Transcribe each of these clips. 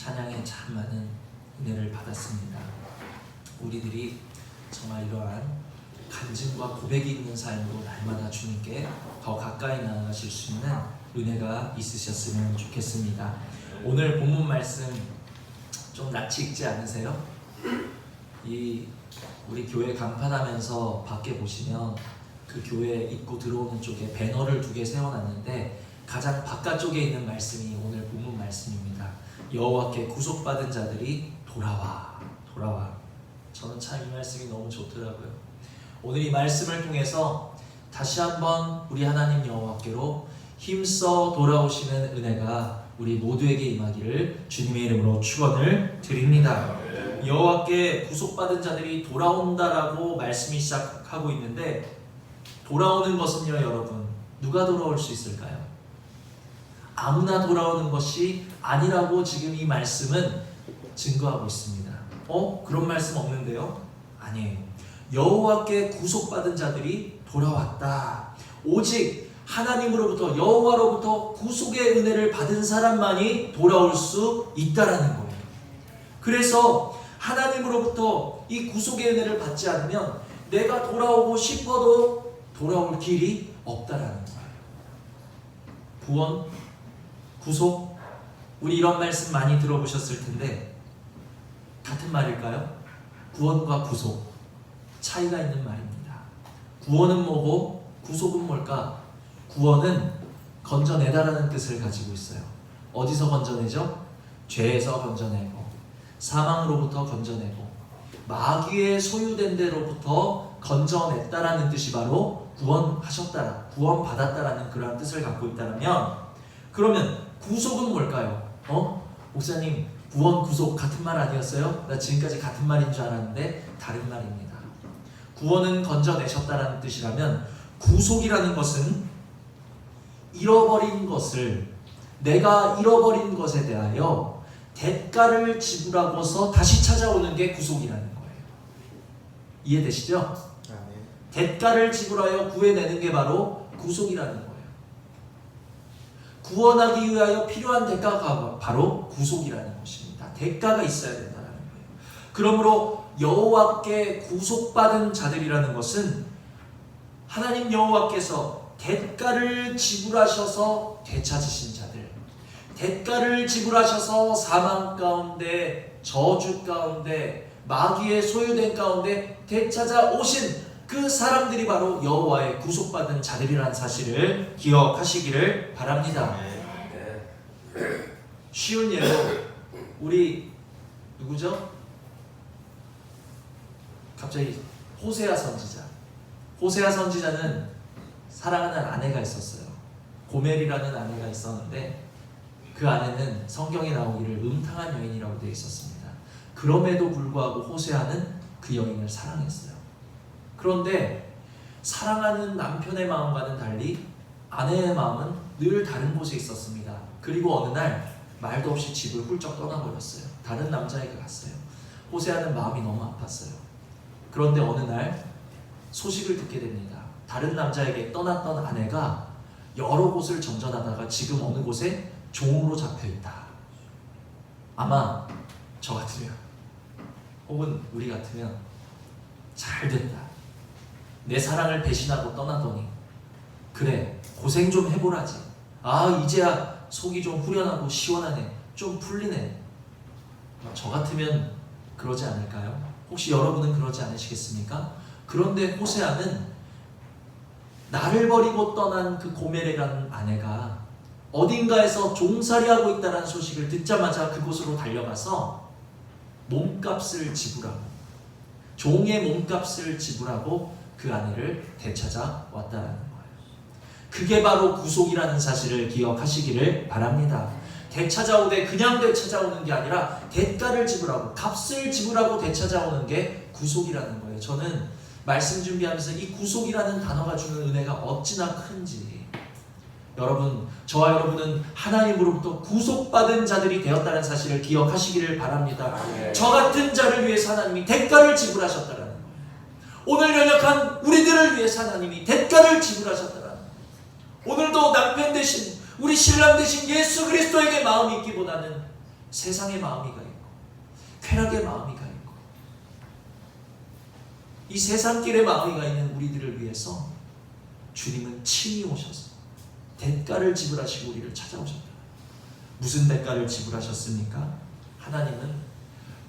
찬양에 참 많은 은혜를 받았습니다. 우리들이 정말 이러한 간증과 고백이 있는 삶으로 날마다 주님께 더 가까이 나아가실 수 있는 은혜가 있으셨으면 좋겠습니다. 오늘 본문 말씀 좀 낯이 익지 않으세요? 우리 교회 간판하면서 밖에 보시면 그 교회 입구 들어오는 쪽에 배너를 2개 세워놨는데 가장 바깥쪽에 있는 말씀이 오늘 본문 말씀입니다. 여호와께 구속받은 자들이 돌아와. 저는 참 이 말씀이 너무 좋더라고요. 오늘 이 말씀을 통해서 다시 한번 우리 하나님 여호와께로 힘써 돌아오시는 은혜가 우리 모두에게 임하기를 주님의 이름으로 축원을 드립니다. 여호와께 구속받은 자들이 돌아온다라고 말씀이 시작하고 있는데, 돌아오는 것은요 여러분, 누가 돌아올 수 있을까요? 아무나 돌아오는 것이 아니라고 지금 이 말씀은 증거하고 있습니다. 그런 말씀 없는데요? 아니에요. 여호와께 구속받은 자들이 돌아왔다. 오직 하나님으로부터, 여호와로부터 구속의 은혜를 받은 사람만이 돌아올 수 있다라는 거예요. 그래서 하나님으로부터 이 구속의 은혜를 받지 않으면 내가 돌아오고 싶어도 돌아올 길이 없다라는 거예요. 구원, 구속, 우리 이런 말씀 많이 들어보셨을 텐데 같은 말일까요? 구원과 구속, 차이가 있는 말입니다. 구원은 뭐고 구속은 뭘까? 구원은 건져내다라는 뜻을 가지고 있어요. 어디서 건져내죠? 죄에서 건져내고, 사망으로부터 건져내고, 마귀의 소유된 데로부터 건져냈다라는 뜻이 바로 구원하셨다, 구원받았다라는 그런 뜻을 갖고 있다면, 그러면 구속은 뭘까요? 목사님, 구원, 구속 같은 말 아니었어요? 나 지금까지 같은 말인 줄 알았는데 다른 말입니다. 구원은 건져내셨다라는 뜻이라면, 구속이라는 것은 잃어버린 것을, 내가 잃어버린 것에 대하여 대가를 지불하고서 다시 찾아오는 게 구속이라는 거예요. 이해되시죠? 대가를 지불하여 구해내는 게 바로 구속이라는 거예요. 구원하기 위하여 필요한 대가가 바로 구속이라는 것입니다. 대가가 있어야 된다는 거예요. 그러므로 여호와께 구속받은 자들이라는 것은 하나님 여호와께서 대가를 지불하셔서 되찾으신 자들, 대가를 지불하셔서 사망 가운데, 저주 가운데, 마귀의 소유된 가운데 되찾아 오신 그 사람들이 바로 여호와의 구속받은 자들이라는 사실을 기억하시기를 바랍니다. 쉬운 예로 우리 누구죠? 갑자기 호세아 선지자. 호세아 선지자는 사랑하는 아내가 있었어요. 고멜이라는 아내가 있었는데 그 아내는 성경에 나오기를 음탕한 여인이라고 되어 있었습니다. 그럼에도 불구하고 호세아는 그 여인을 사랑했어요. 그런데 사랑하는 남편의 마음과는 달리 아내의 마음은 늘 다른 곳에 있었습니다. 그리고 어느 날 말도 없이 집을 훌쩍 떠나버렸어요. 다른 남자에게 갔어요. 호세아는 마음이 너무 아팠어요. 그런데 어느 날 소식을 듣게 됩니다. 다른 남자에게 떠났던 아내가 여러 곳을 전전하다가 지금 어느 곳에 종으로 잡혀있다. 아마 저 같으면, 혹은 우리 같으면 잘 됐다, 내 사랑을 배신하고 떠나더니 그래 고생 좀 해보라지, 이제야 속이 좀 후련하고 시원하네, 좀 풀리네. 저 같으면 그러지 않을까요? 혹시 여러분은 그러지 않으시겠습니까? 그런데 호세아는 나를 버리고 떠난 그 고멜이라는 아내가 어딘가에서 종살이하고 있다는 소식을 듣자마자 그곳으로 달려가서 몸값을 지불하고, 종의 몸값을 지불하고 그 아내를 되찾아 왔다는 거예요. 그게 바로 구속이라는 사실을 기억하시기를 바랍니다. 되찾아오되 그냥 되찾아오는 게 아니라 대가를 지불하고, 값을 지불하고 되찾아오는 게 구속이라는 거예요. 저는 말씀 준비하면서 이 구속이라는 단어가 주는 은혜가 어찌나 큰지, 여러분, 저와 여러분은 하나님으로부터 구속받은 자들이 되었다는 사실을 기억하시기를 바랍니다. 저 같은 자를 위해서 하나님이 대가를 지불하셨다는 거예요. 오늘 연약한 우리들을 위해서 하나님이 대가를 지불하셨다는 거예요. 오늘도 남편 대신, 우리 신랑 대신 예수 그리스도에게 마음이 있기보다는 세상의 마음이가 있고 쾌락의 마음이가 있고 이 세상길의 마음이가 있는 우리들을 위해서 주님은 친히 오셔서 대가를 지불하시고 우리를 찾아오셨다. 무슨 대가를 지불하셨습니까? 하나님은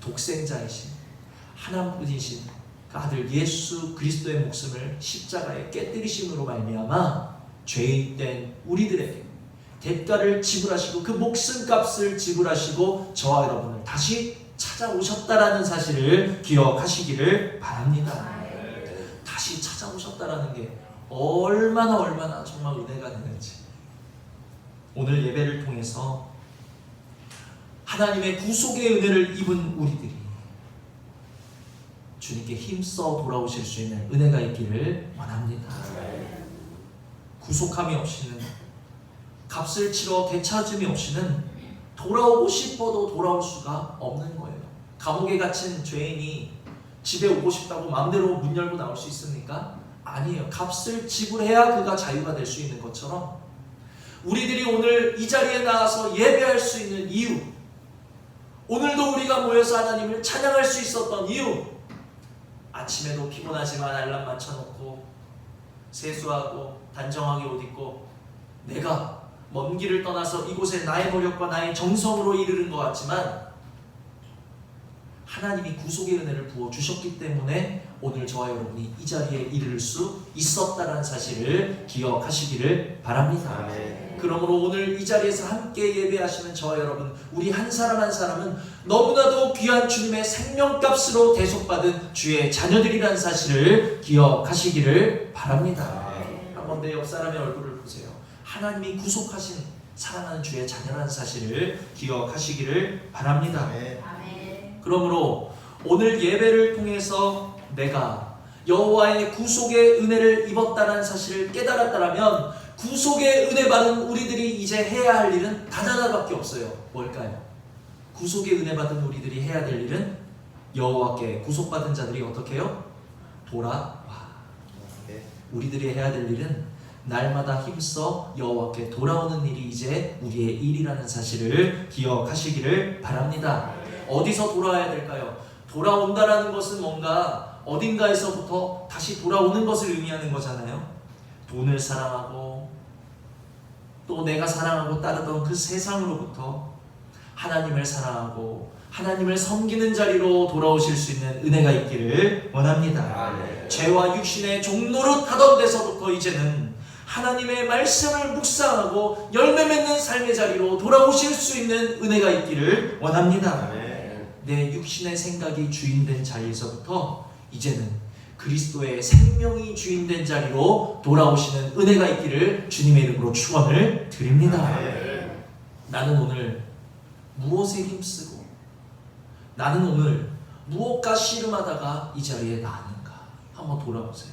독생자이신 하나님뿐이신 그 아들 예수 그리스도의 목숨을 십자가에 깨뜨리심으로 말미암아 죄인된 우리들에게 대가를 지불하시고 그 목숨값을 지불하시고 저와 여러분을 다시 찾아오셨다라는 사실을 기억하시기를 바랍니다. 다시 찾아오셨다라는 게 얼마나 정말 은혜가 되는지 오늘 예배를 통해서 하나님의 구속의 은혜를 입은 우리들이 주님께 힘써 돌아오실 수 있는 은혜가 있기를 원합니다. 구속함이 없이는 값을 치러 되찾음이 없이는 돌아오고 싶어도 돌아올 수가 없는 거예요. 감옥에 갇힌 죄인이 집에 오고 싶다고 마음대로 문 열고 나올 수 있습니까? 아니에요. 값을 지불해야 그가 자유가 될 수 있는 것처럼 우리들이 오늘 이 자리에 나와서 예배할 수 있는 이유, 오늘도 우리가 모여서 하나님을 찬양할 수 있었던 이유, 아침에도 피곤하지만 알람 맞춰놓고 세수하고 단정하게 옷 입고 내가 먼 길을 떠나서 이곳에 나의 노력과 나의 정성으로 이르는 것 같지만 하나님이 구속의 은혜를 부어주셨기 때문에 오늘 저와 여러분이 이 자리에 이를 수 있었다는 사실을 기억하시기를 바랍니다. 그러므로 오늘 이 자리에서 함께 예배하시는 저와 여러분, 우리 한 사람 한 사람은 너무나도 귀한 주님의 생명값으로 대속받은 주의 자녀들이라는 사실을 기억하시기를 바랍니다. 한번 내 옆 사람의 얼굴을 보세요. 하나님이 구속하신 사랑하는 주의 자녀라는 사실을 기억하시기를 바랍니다. 그러므로 오늘 예배를 통해서 내가 여호와의 구속의 은혜를 입었다는 사실을 깨달았다면 구속의 은혜 받은 우리들이 이제 해야 할 일은 단 하나밖에 없어요. 뭘까요? 구속의 은혜 받은 우리들이 해야 될 일은 여호와께 구속받은 자들이 어떻게 해요? 돌아와. 우리들이 해야 될 일은 날마다 힘써 여호와께 돌아오는 일이 이제 우리의 일이라는 사실을 기억하시기를 바랍니다. 어디서 돌아와야 될까요? 돌아온다라는 것은 뭔가 어딘가에서부터 다시 돌아오는 것을 의미하는 거잖아요. 돈을 사랑하고 또 내가 사랑하고 따르던 그 세상으로부터 하나님을 사랑하고 하나님을 섬기는 자리로 돌아오실 수 있는 은혜가 있기를 원합니다. 죄와 육신의 종노릇 하던 데서부터 이제는 하나님의 말씀을 묵상하고 열매 맺는 삶의 자리로 돌아오실 수 있는 은혜가 있기를 원합니다. 내 육신의 생각이 주인된 자리에서부터 이제는 그리스도의 생명이 주인된 자리로 돌아오시는 은혜가 있기를 주님의 이름으로 축원을 드립니다. 나는 오늘 무엇에 힘쓰고 나는 오늘 무엇과 씨름하다가 이 자리에 나왔는가 한번 돌아보세요.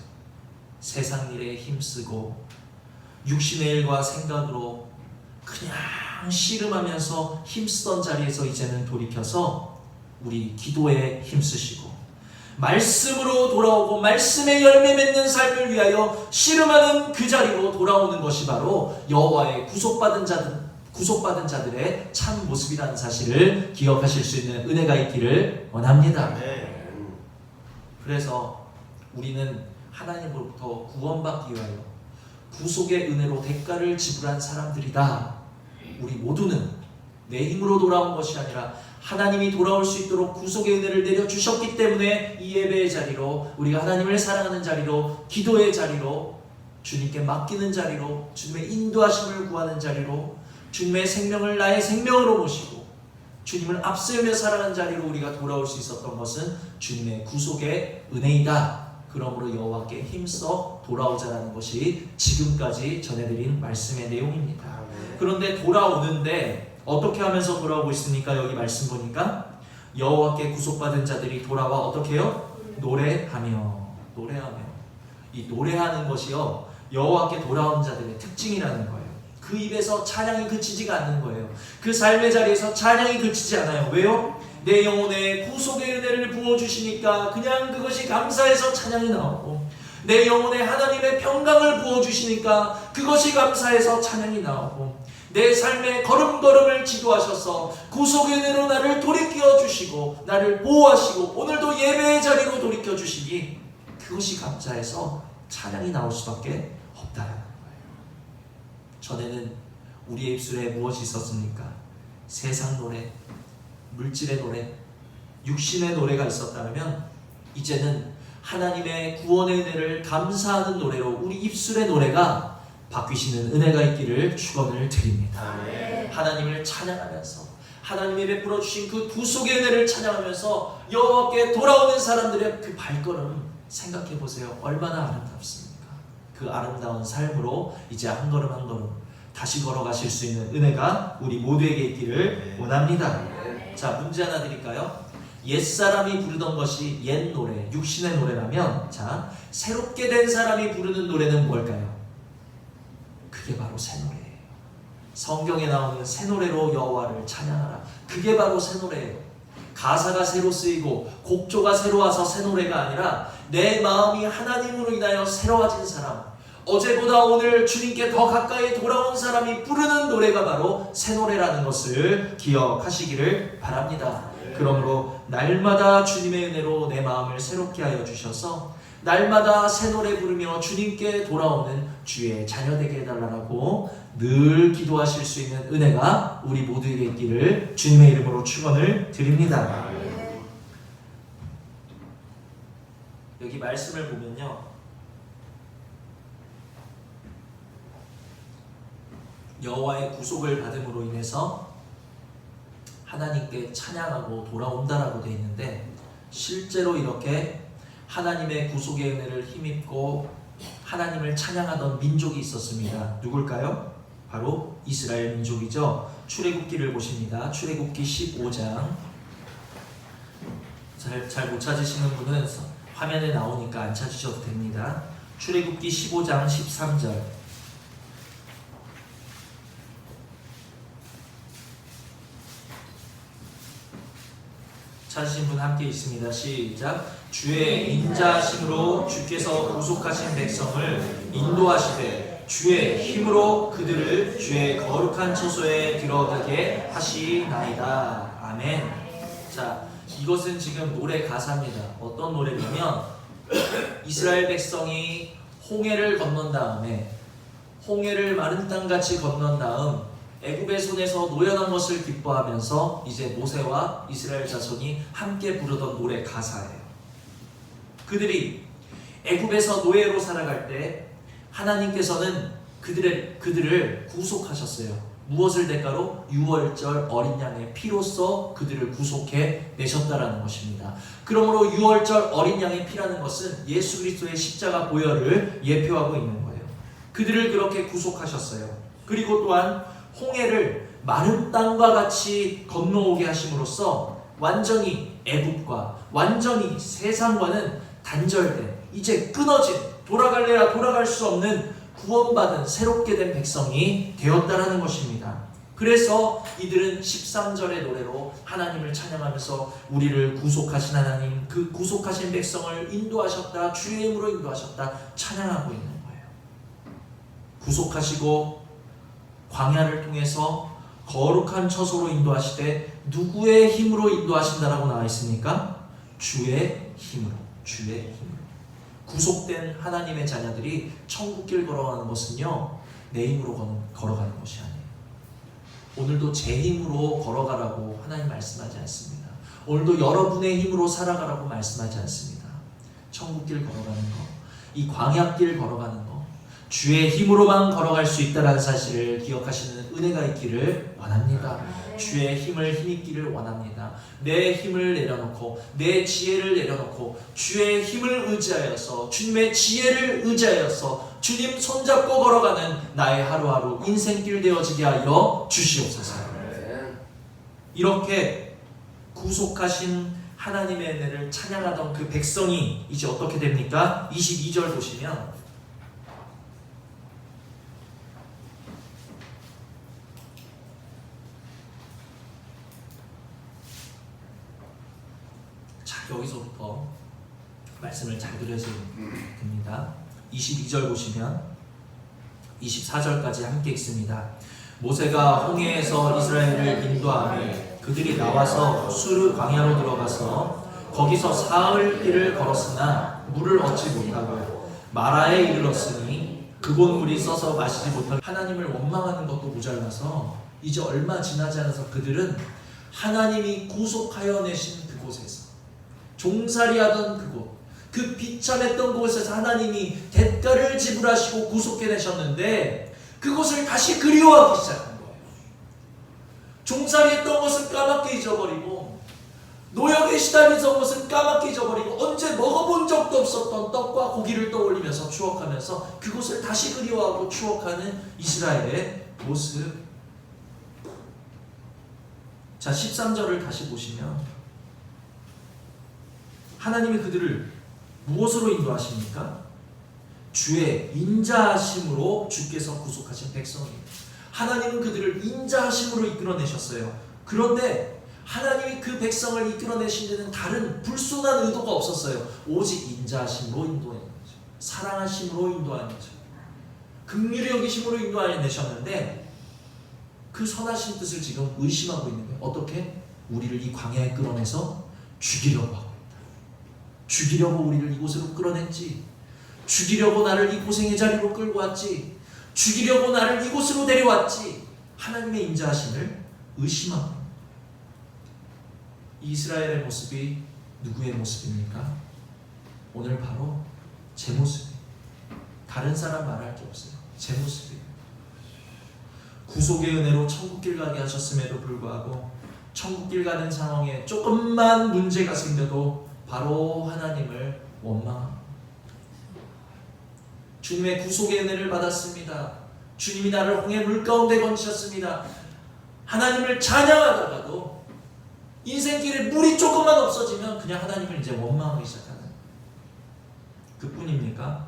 세상 일에 힘쓰고 육신의 일과 생각으로 그냥 씨름하면서 힘쓰던 자리에서 이제는 돌이켜서 우리 기도에 힘쓰시고 말씀으로 돌아오고 말씀의 열매 맺는 삶을 위하여 씨름하는 그 자리로 돌아오는 것이 바로 여호와의 구속받은 자들의 참 모습이라는 사실을 기억하실 수 있는 은혜가 있기를 원합니다. 그래서 우리는 하나님으로부터 구원받기 위하여 구속의 은혜로 대가를 지불한 사람들이다. 우리 모두는 내 힘으로 돌아온 것이 아니라 하나님이 돌아올 수 있도록 구속의 은혜를 내려주셨기 때문에 이 예배의 자리로 우리가 하나님을 사랑하는 자리로 기도의 자리로 주님께 맡기는 자리로 주님의 인도하심을 구하는 자리로 주님의 생명을 나의 생명으로 모시고 주님을 앞세우며 살아가는 자리로 우리가 돌아올 수 있었던 것은 주님의 구속의 은혜이다. 그러므로 여호와께 힘써 돌아오자라는 것이 지금까지 전해드린 말씀의 내용입니다. 그런데 돌아오는데 어떻게 하면서 돌아오고 있습니까? 여기 말씀 보니까 여호와께 구속받은 자들이 돌아와 어떻게 해요? 노래하며. 이 노래하는 것이요 여호와께 돌아온 자들의 특징이라는 거예요. 그 입에서 찬양이 그치지가 않는 거예요. 그 삶의 자리에서 찬양이 그치지 않아요. 왜요? 내 영혼에 구속의 은혜를 부어주시니까 그냥 그것이 감사해서 찬양이 나오고 내 영혼에 하나님의 평강을 부어주시니까 그것이 감사해서 찬양이 나오고, 내 삶의 걸음걸음을 지도하셔서 구속의 은혜로 나를 돌이켜 주시고 나를 보호하시고 오늘도 예배의 자리로 돌이켜 주시니 그것이 감사해서 찬양이 나올 수밖에 없다라는 거예요. 전에는 우리의 입술에 무엇이 있었습니까? 세상 노래, 물질의 노래, 육신의 노래가 있었다면 이제는 하나님의 구원의 은혜를 감사하는 노래로 우리 입술의 노래가 바뀌시는 은혜가 있기를 축원을 드립니다. 하나님을 찬양하면서 하나님이 베풀어 주신 그 구속의 은혜를 찬양하면서 여호와께 돌아오는 사람들의 그 발걸음 생각해 보세요. 얼마나 아름답습니까? 그 아름다운 삶으로 이제 한 걸음 한 걸음 다시 걸어가실 수 있는 은혜가 우리 모두에게 있기를 원합니다. 자, 문제 하나 드릴까요? 옛사람이 부르던 것이 옛 노래, 육신의 노래라면, 자, 새롭게 된 사람이 부르는 노래는 뭘까요? 그게 바로 새 노래예요. 성경에 나오는 새 노래로 여호와를 찬양하라. 그게 바로 새 노래예요. 가사가 새로 쓰이고 곡조가 새로 와서 새 노래가 아니라 내 마음이 하나님으로 인하여 새로워진 사람, 어제보다 오늘 주님께 더 가까이 돌아온 사람이 부르는 노래가 바로 새 노래라는 것을 기억하시기를 바랍니다. 그러므로 날마다 주님의 은혜로 내 마음을 새롭게 하여 주셔서 날마다 새 노래 부르며 주님께 돌아오는 주의 자녀 되게 해달라고 늘 기도하실 수 있는 은혜가 우리 모두에게 있기를 주님의 이름으로 축원을 드립니다. 여기 말씀을 보면요, 여호와의 구속을 받음으로 인해서 하나님께 찬양하고 돌아온다라고 되어 있는데, 실제로 이렇게 하나님의 구속의 은혜를 힘입고 하나님을 찬양하던 민족이 있었습니다. 누굴까요? 바로 이스라엘 민족이죠. 출애굽기를 보십니다. 출애굽기 15장. 잘 못 찾으시는 분은 화면에 나오니까 안 찾으셔도 됩니다. 출애굽기 15장 13절. 찾으신 분 함께 있습니다. 시작. 주의 인자하심으로 주께서 구속하신 백성을 인도하시되 주의 힘으로 그들을 주의 거룩한 처소에 들어가게 하시나이다. 아멘. 자, 이것은 지금 노래 가사입니다. 어떤 노래냐면, 이스라엘 백성이 홍해를 건넌 다음에, 홍해를 마른 땅같이 건넌 다음 애굽의 손에서 노여난 것을 기뻐하면서 이제 모세와 이스라엘 자손이 함께 부르던 노래 가사예요. 그들이 애굽에서 노예로 살아갈 때 하나님께서는 그들을 구속하셨어요. 무엇을 대가로? 유월절 어린 양의 피로써 그들을 구속해 내셨다라는 것입니다. 그러므로 유월절 어린 양의 피라는 것은 예수 그리스도의 십자가 보혈을 예표하고 있는 거예요. 그들을 그렇게 구속하셨어요. 그리고 또한 홍해를 마른 땅과 같이 건너오게 하심으로써 완전히 애굽과 완전히 세상과는 단절된, 이제 끊어진, 돌아갈래야 돌아갈 수 없는 구원받은 새롭게 된 백성이 되었다라는 것입니다. 그래서 이들은 13절의 노래로 하나님을 찬양하면서 우리를 구속하신 하나님, 그 구속하신 백성을 인도하셨다, 주의 힘으로 인도하셨다 찬양하고 있는 거예요. 구속하시고 광야를 통해서 거룩한 처소로 인도하시되 누구의 힘으로 인도하신다라고 나와 있습니까? 주의 힘으로, 주의 힘으로. 구속된 하나님의 자녀들이 천국길 걸어가는 것은요, 내 힘으로 걸어가는 것이 아니에요. 오늘도 제 힘으로 걸어가라고 하나님 말씀하지 않습니다. 오늘도 여러분의 힘으로 살아가라고 말씀하지 않습니다. 천국길 걸어가는 거, 이 광야길 걸어가는 거, 주의 힘으로만 걸어갈 수 있다는 사실을 기억하시는 은혜가 있기를 원합니다. 주의 힘을 힘입기를 원합니다. 내 힘을 내려놓고 내 지혜를 내려놓고 주의 힘을 의지하여서, 주님의 지혜를 의지하여서 주님 손잡고 걸어가는 나의 하루하루 인생길 되어지게 하여 주시옵소서. 이렇게 구속하신 하나님의 은혜를 찬양하던 그 백성이 이제 어떻게 됩니까? 22절 보시면, 여기서부터 말씀을 잘 들으셔야 됩니다. 22절 보시면 24절까지 함께 읽습니다. 모세가 홍해에서 이스라엘을 인도하며 그들이 나와서 수르 광야로 들어가서 거기서 사흘 길을 걸었으나 물을 얻지 못하고 마라에 이르렀으니 그곳 물이 써서 마시지 못하고 하나님을 원망하는 것도 모자라서 이제 얼마 지나지 않아서 그들은 하나님이 구속하여 내신 그곳에서 종살이하던 그곳, 그 비참했던 곳에서 하나님이 대가를 지불하시고 구속해내셨는데 그곳을 다시 그리워하기 시작한 거예요. 종살이했던 것은 까맣게 잊어버리고 노역에 시달리던 것은 까맣게 잊어버리고 언제 먹어본 적도 없었던 떡과 고기를 떠올리면서 추억하면서 그곳을 다시 그리워하고 추억하는 이스라엘의 모습. 자, 13절을 다시 보시면 하나님이 그들을 무엇으로 인도하십니까? 주의 인자하심으로 주께서 구속하신 백성입니다. 하나님은 그들을 인자하심으로 이끌어내셨어요. 그런데 하나님이 그 백성을 이끌어내신 데는 다른 불순한 의도가 없었어요. 오직 인자하심으로 인도하는 거죠. 사랑하심으로 인도하는 거죠. 긍휼히 여기심으로 인도하내셨는데 그 선하신 뜻을 지금 의심하고 있는 거예요. 어떻게? 우리를 이 광야에 끌어내서 죽이려고 하고 있다. 죽이려고 우리를 이곳으로 끌어냈지. 죽이려고 나를 이 고생의 자리로 끌고 왔지. 죽이려고 나를 이곳으로 데려왔지. 하나님의 인자하심을 의심하고 있는 거예요. 이스라엘의 모습이 누구의 모습입니까? 오늘 바로 제 모습이에요. 다른 사람 말할 게 없어요. 제 모습이에요. 구속의 은혜로 천국길 가게 하셨음에도 불구하고 천국길 가는 상황에 조금만 문제가 생겨도 바로 하나님을 원망합니다. 주님의 구속의 은혜를 받았습니다. 주님이 나를 홍해 물가운데 건지셨습니다. 하나님을 찬양하다가도 인생길에 물이 조금만 없어지면 그냥 하나님을 이제 원망하기 시작하는 그뿐입니까?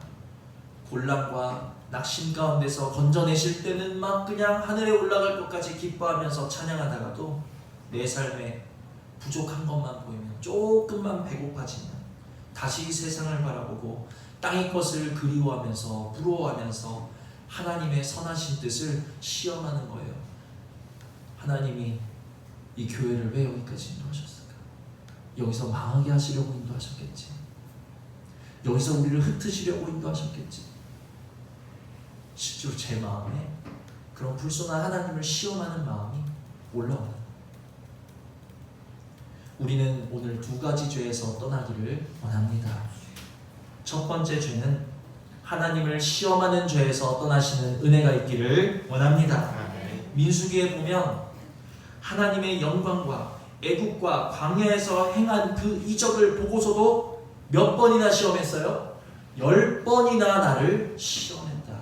곤란과 낙심 가운데서 건져내실 때는 막 그냥 하늘에 올라갈 것까지 기뻐하면서 찬양하다가도 내 삶에 부족한 것만 보이면 조금만 배고파지면 다시 세상을 바라보고 땅의 것을 그리워하면서 부러워하면서 하나님의 선하신 뜻을 시험하는 거예요. 하나님이 이 교회를 왜 여기까지 인도하셨을까? 여기서 망하게 하시려고 인도하셨겠지. 여기서 우리를 흩으시려고 인도하셨겠지. 실제로 제 마음에 그런 불순한 하나님을 시험하는 마음이 올라오는 거예요. 우리는 오늘 두 가지 죄에서 떠나기를 원합니다. 첫 번째 죄는 하나님을 시험하는 죄에서 떠나시는 은혜가 있기를 원합니다. 민수기에 보면 하나님의 영광과 애국과 광야에서 행한 그 이적을 보고서도 몇 번이나 시험했어요? 10번이나 나를 시험했다.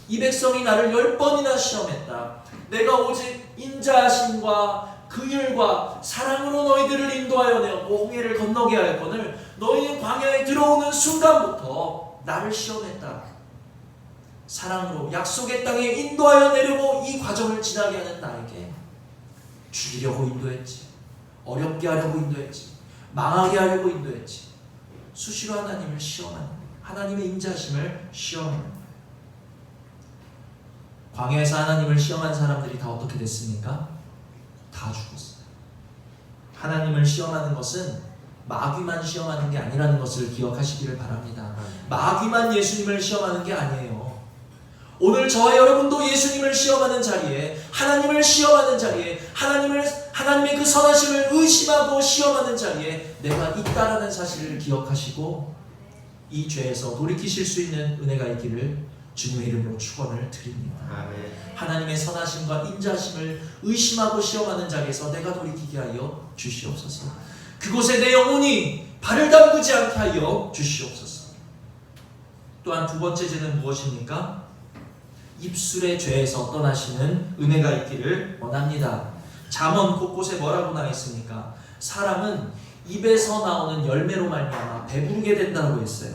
이 백성이 나를 10번이나 시험했다. 내가 오직 인자하심과 긍휼과 사랑으로 너희들을 인도하여 내었고 홍해를 건너게 하였거늘 너희는 광야에 들어오는 순간부터 나를 시험했다. 사랑으로 약속의 땅에 인도하여 내려고 이 과정을 지나게 하는 나에게 죽이려고 인도했지. 어렵게 하려고 인도했지. 망하게 하려고 인도했지. 수시로 하나님을 시험하는 거예요. 하나님의 인자하심을 시험하는 거예요. 광야에서 하나님을 시험한 사람들이 다 어떻게 됐습니까? 다 죽었어요. 하나님을 시험하는 것은 마귀만 시험하는 게 아니라는 것을 기억하시기를 바랍니다. 마귀만 예수님을 시험하는 게 아니에요. 오늘 저와 여러분도 예수님을 시험하는 자리에, 하나님을 시험하는 자리에, 하나님의 그 선하심을 의심하고 시험하는 자리에 내가 있다라는 사실을 기억하시고 이 죄에서 돌이키실 수 있는 은혜가 있기를 주님의 이름으로 축원을 드립니다. 아멘. 하나님의 선하심과 인자하심을 의심하고 시험하는 자리에서 내가 돌이키게 하여 주시옵소서. 그곳에 내 영혼이 발을 담그지 않게 하여 주시옵소서. 또한 두 번째 죄는 무엇입니까? 입술의 죄에서 떠나시는 은혜가 있기를 원합니다. 잠언 곳곳에 뭐라고 나와 있습니까? 사람은 입에서 나오는 열매로 말미암아 배부르게 된다고 했어요.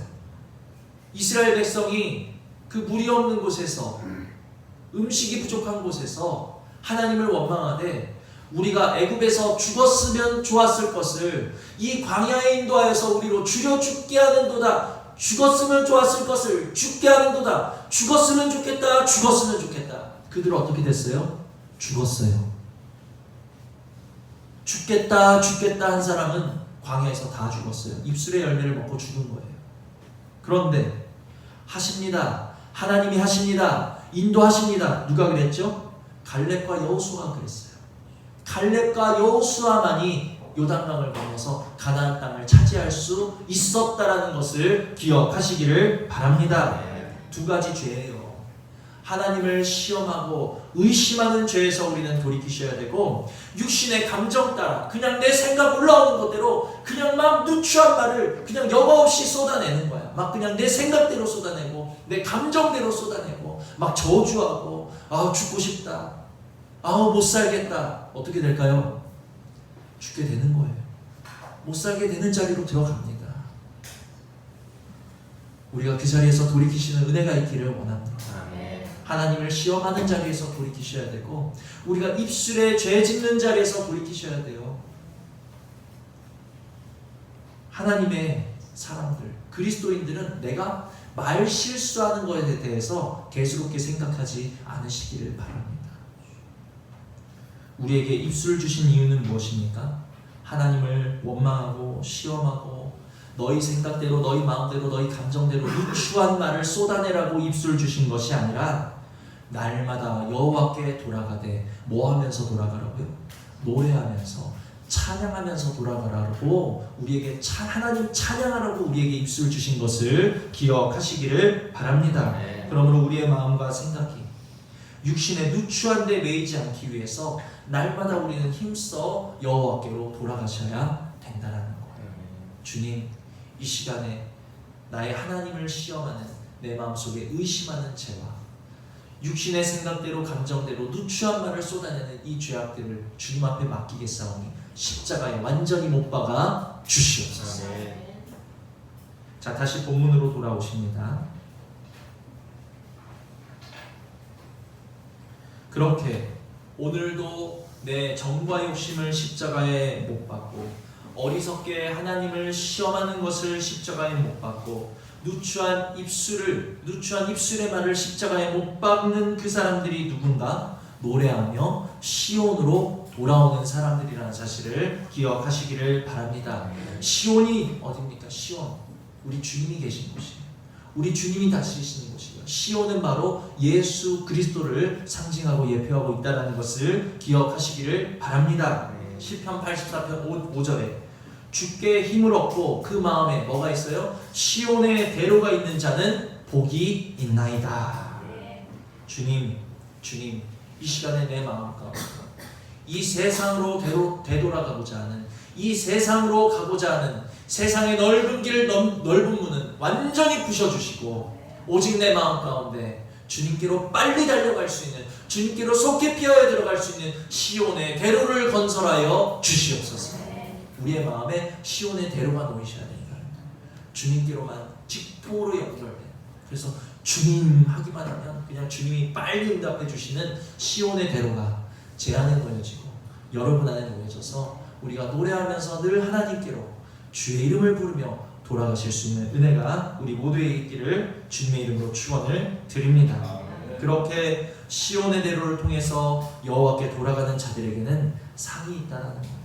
이스라엘 백성이 그 물이 없는 곳에서, 음식이 부족한 곳에서 하나님을 원망하되 우리가 애굽에서 죽었으면 좋았을 것을 이 광야에 인도하여서 우리로 죽여 죽게 하는도다. 죽었으면 좋았을 것을 죽게 하는도다. 죽었으면 좋겠다. 죽었으면 좋겠다. 그들은 어떻게 됐어요? 죽었어요. 죽겠다 죽겠다 한 사람은 광야에서 다 죽었어요. 입술의 열매를 먹고 죽은 거예요. 그런데 하십니다. 하나님이 하십니다. 인도하십니다. 누가 그랬죠? 갈렙과 여호수아가 그랬어요. 갈렙과 여호수아만이 요단강을 건너서 가나안 땅을 차지할 수 있었다라는 것을 기억하시기를 바랍니다. 두 가지 죄예요. 하나님을 시험하고 의심하는 죄에서 우리는 돌이키셔야 되고, 육신의 감정 따라 그냥 내 생각 올라오는 것대로 그냥 막 누추한 말을 그냥 여과 없이 쏟아내는 거야. 막 그냥 내 생각대로 쏟아내고 내 감정대로 쏟아내고 막 저주하고 죽고 싶다. 못 살겠다. 어떻게 될까요? 죽게 되는 거예요. 못 살게 되는 자리로 들어갑니다. 우리가 그 자리에서 돌이키시는 은혜가 있기를 원합니다. 하나님을 시험하는 자리에서 돌이키셔야 되고, 우리가 입술에 죄 짓는 자리에서 돌이키셔야 돼요. 하나님의 사람들, 그리스도인들은 내가 말 실수하는 것에 대해서 개수롭게 생각하지 않으시기를 바랍니다. 우리에게 입술 주신 이유는 무엇입니까? 하나님을 원망하고 시험하고 너희 생각대로 너희 마음대로 너희 감정대로 누추한 말을 쏟아내라고 입술 주신 것이 아니라 날마다 여호와께 돌아가되 뭐 하면서 돌아가라고요? 노래하면서 찬양하면서 돌아가라고 우리에게 하나님 찬양하라고 우리에게 입술 주신 것을 기억하시기를 바랍니다. 그러므로 우리의 마음과 생각이 육신의 누추한 데 매이지 않기 위해서 날마다 우리는 힘써 여호와께로 돌아가셔야 된다는 거예요. 주님, 이 시간에 나의 하나님을 시험하는 내 마음속에 의심하는 죄와 육신의 생각대로 감정대로 누추한 말을 쏟아내는 이 죄악들을 주님 앞에 맡기겠사오니 십자가에 완전히 못 박아 주시옵소서. 자, 다시 본문으로 돌아오십니다. 그렇게 오늘도 내 정과 욕심을 십자가에 못 박고 어리석게 하나님을 시험하는 것을 십자가에 못 박고 누추한 입술의 말을 십자가에 못 박는 그 사람들이 누군가? 노래하며 시온으로 돌아오는 사람들이라는 사실을 기억하시기를 바랍니다. 시온이 어디입니까? 시온, 우리 주님이 계신 곳이에요. 우리 주님이 다스리시는 곳이에요. 시온은 바로 예수 그리스도를 상징하고 예표하고 있다는 것을 기억하시기를 바랍니다. 시편 84편 5절에 주께 힘을 얻고 그 마음에 뭐가 있어요? 시온의 대로가 있는 자는 복이 있나이다. 주님, 이 시간에 내 마음과 이 세상으로 되돌아가고자 하는, 이 세상으로 가고자 하는 세상의 넓은 길, 넓은 문은 완전히 부셔주시고 오직 내 마음 가운데 주님께로 빨리 달려갈 수 있는, 주님께로 속히 피하여 들어갈 수 있는 시온의 대로를 건설하여 주시옵소서. 우리의 마음에 시온의 대로가 놓이셔야 된다. 주님께로만 직통으로 연결된, 그래서 주님 하기만 하면 그냥 주님이 빨리 응답해 주시는 시온의 대로가 제 안에 놓여지고 여러분 안에 놓여져서 우리가 노래하면서 늘 하나님께로 주의 이름을 부르며 돌아가실 수 있는 은혜가 우리 모두에게 있기를 주님의 이름으로 축원을 드립니다. 그렇게 시온의 대로를 통해서 여호와께 돌아가는 자들에게는 상이 있다는 거예요.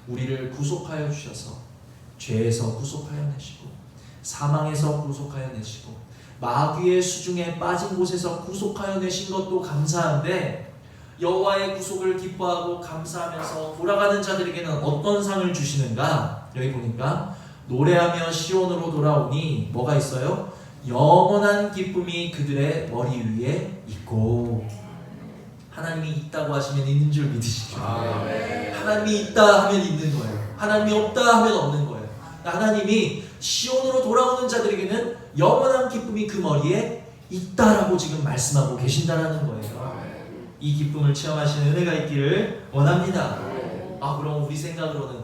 우리를 구속하여 주셔서 죄에서 구속하여 내시고 사망에서 구속하여 내시고 마귀의 수중에 빠진 곳에서 구속하여 내신 것도 감사한데, 여호와의 구속을 기뻐하고 감사하면서 돌아가는 자들에게는 어떤 상을 주시는가? 여기 보니까 노래하며 시온으로 돌아오니 뭐가 있어요? 영원한 기쁨이 그들의 머리 위에 있고. 하나님이 있다고 하시면 있는 줄 믿으시죠. 하나님이 있다 하면 있는 거예요. 하나님이 없다 하면 없는 거예요. 하나님이 시온으로 돌아오는 자들에게는 영원한 기쁨이 그 머리에 있다라고 지금 말씀하고 계신다라는 거예요. 이 기쁨을 체험하시는 은혜가 있기를 원합니다. 그럼 우리 생각으로는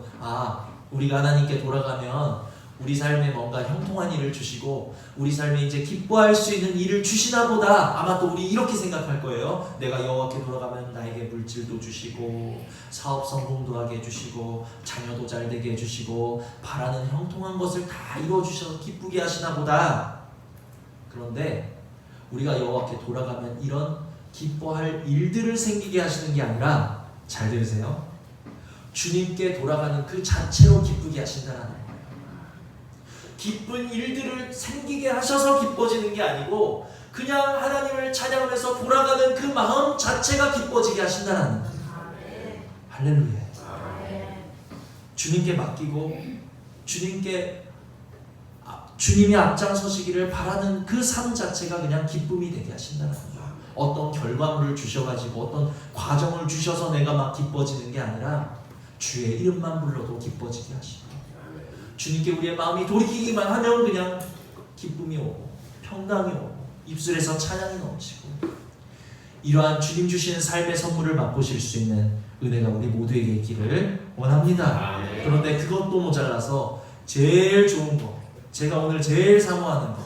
우리가 하나님께 돌아가면 우리 삶에 뭔가 형통한 일을 주시고 우리 삶에 이제 기뻐할 수 있는 일을 주시나 보다. 아마 또 우리 이렇게 생각할 거예요. 내가 여호와께 돌아가면 나에게 물질도 주시고 사업 성공도 하게 해주시고 자녀도 잘 되게 해주시고 바라는 형통한 것을 다 이루어주셔서 기쁘게 하시나 보다. 그런데 우리가 여호와께 돌아가면 이런 기뻐할 일들을 생기게 하시는 게 아니라, 잘 들으세요, 주님께 돌아가는 그 자체로 기쁘게 하신다는 거예요. 기쁜 일들을 생기게 하셔서 기뻐지는 게 아니고 그냥 하나님을 찬양하면서 돌아가는 그 마음 자체가 기뻐지게 하신다는 거예요. 할렐루야. 주님께 맡기고 주님이 앞장서시기를 바라는 그 삶 자체가 그냥 기쁨이 되게 하신다는 거예요. 어떤 결과물을 주셔가지고 어떤 과정을 주셔서 내가 막 기뻐지는 게 아니라 주의 이름만 불러도 기뻐지게 하시고 주님께 우리의 마음이 돌이키기만 하면 그냥 기쁨이 오고 평강이 오고 입술에서 찬양이 넘치고, 이러한 주님 주시는 삶의 선물을 맛보실 수 있는 은혜가 우리 모두에게 있기를 원합니다. 그런데 그것도 모자라서 제일 좋은 거, 제가 오늘 제일 사모하는 거,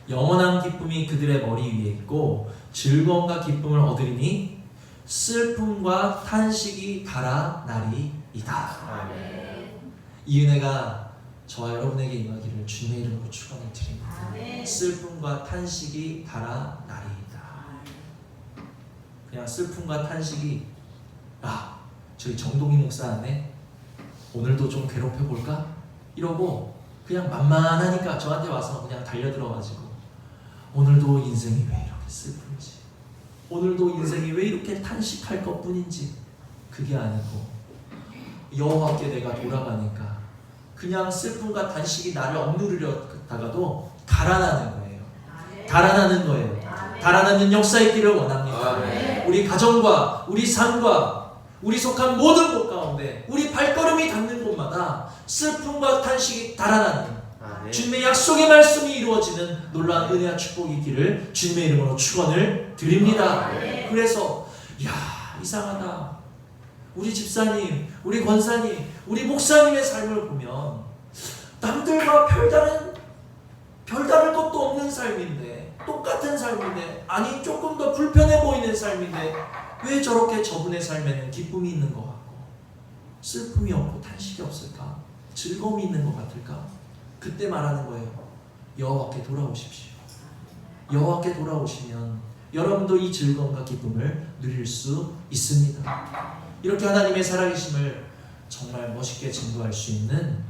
영원한 기쁨이 그들의 머리 위에 있고 즐거움과 기쁨을 얻으리니 슬픔과 탄식이 달아나리이다. 이 은혜가 저와 여러분에게 임하기를 주님의 이름으로 축원을 드립니다. 슬픔과 탄식이 달아나리이다. 그냥 슬픔과 탄식이, 저희 정동희 목사 안에 오늘도 좀 괴롭혀볼까? 이러고 그냥 만만하니까 저한테 와서 그냥 달려들어가지고 오늘도 인생이 왜 이렇게 슬픈지, 오늘도 인생이 왜 이렇게 탄식할 것뿐인지, 그게 아니고 여호와께 내가 돌아가니까 그냥 슬픔과 단식이 나를 억누르려다가도 달아나는 거예요. 달아나는 거예요. 달아나는 역사 있기를 원합니다. 우리 가정과 우리 삶과 우리 속한 모든 곳 가운데 우리 발걸음이 닿는 곳마다 슬픔과 탄식이 달아나는 주님의 약속의 말씀이 이루어지는 놀라운 은혜와 축복이 있기를 주님의 이름으로 축원을 드립니다. 그래서 이상하다, 우리 집사님, 우리 권사님, 우리 목사님의 삶을 보면 남들과 별다른 것도 없는 삶인데, 똑같은 삶인데, 아니 조금 더 불편해 보이는 삶인데 왜 저렇게 저분의 삶에는 기쁨이 있는 것 같고 슬픔이 없고 탄식이 없을까? 즐거움이 있는 것 같을까? 그때 말하는 거예요. 여호와께 돌아오십시오. 여호와께 돌아오시면 여러분도 이 즐거움과 기쁨을 누릴 수 있습니다. 이렇게 하나님의 살아계심을 정말 멋있게 증거할 수 있는,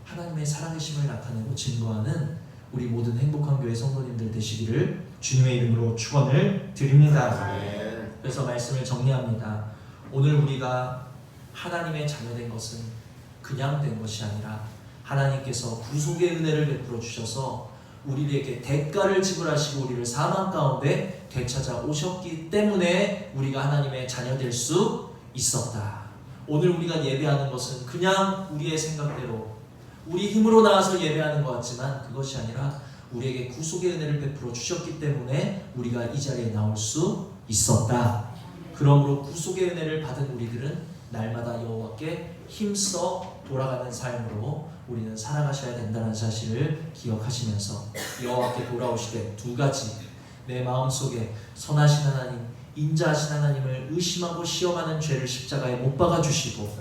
하나님의 살아계심을 나타내고 증거하는 우리 모든 행복한 교회 성도님들 되시기를 주님의 이름으로 축원을 드립니다. 그래서 말씀을 정리합니다. 오늘 우리가 하나님의 자녀된 것은 그냥 된 것이 아니라 하나님께서 구속의 은혜를 베풀어 주셔서 우리에게 대가를 지불하시고 우리를 사망 가운데 되찾아 오셨기 때문에 우리가 하나님의 자녀 될 수 있었다. 오늘 우리가 예배하는 것은 그냥 우리의 생각대로 우리 힘으로 나와서 예배하는 것 같지만 그것이 아니라 우리에게 구속의 은혜를 베풀어 주셨기 때문에 우리가 이 자리에 나올 수 있었다. 그러므로 구속의 은혜를 받은 우리들은 날마다 여호와께 힘써 돌아가는 삶으로 우리는 살아가셔야 된다는 사실을 기억하시면서 여호와께 돌아오시되 두 가지, 내 마음속에 선하신 하나님, 인자하신 하나님을 의심하고 시험하는 죄를 십자가에 못 박아주시고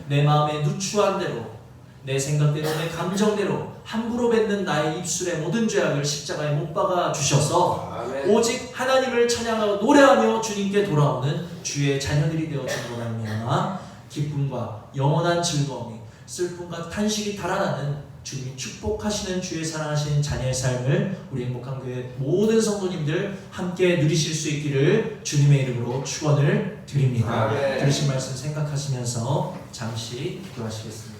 내 마음에 누추한 대로, 내 생각대로, 내 감정대로 함부로 뱉는 나의 입술의 모든 죄악을 십자가에 못 박아주셔서 오직 하나님을 찬양하고 노래하며 주님께 돌아오는 주의 자녀들이 되어진 거라는 말미암아 기쁨과 영원한 즐거움이, 슬픔과 탄식이 달아나는 주님이 축복하시는 주의 사랑하시는 자녀의 삶을 우리 행복한 교회 모든 성도님들 함께 누리실 수 있기를 주님의 이름으로 축원을 드립니다. 들으신 말씀 생각하시면서 잠시 기도하시겠습니다.